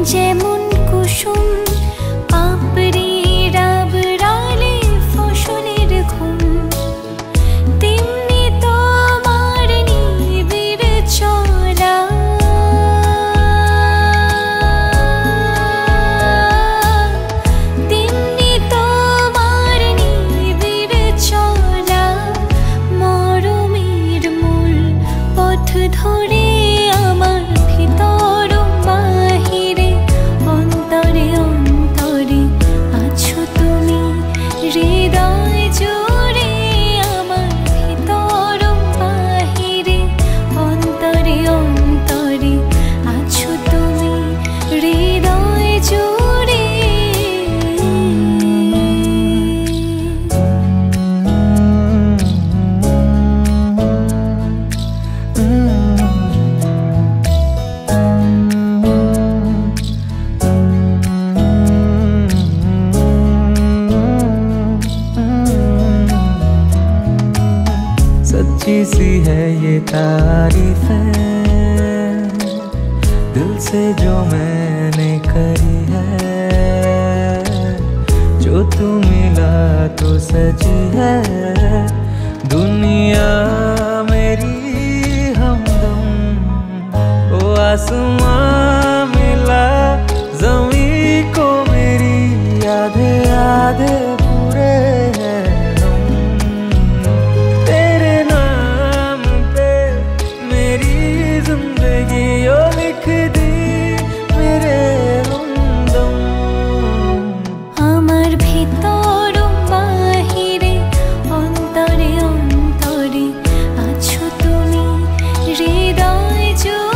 যেমন কুসুম পাপড়ি রাবড়ালে ফসলের ঘুম, তেমনি তোমার নিবিড় চলা। তেমনি তোমার নিবিড় চলা, মরমের মূল পথ ধরে আমার ভিতর বাহিরে অন্তরে অন্তরে আছো তুমি, হৃদয় জুড়ে আমার ভিতর বাহিরে অন্তরে অন্তরে আছো তুমি, হৃদয় জুড়ে। सच्ची सी है ये तारीफ है दिल से जो मैंने करी है, जो तू मिला तो सजी है दुनिया मेरी हमदम। ओ आसमां मिला ज़मीं को मेरी, आधे आधे पूरे हैं हम। तेरे नाम पे मेरी जिंदगी ओ लिख दी मेरे हमदम। আমার ভিতর বাহিরে অন্তরে অন্তরে আছো তুমি, হৃদয় জুড়ে।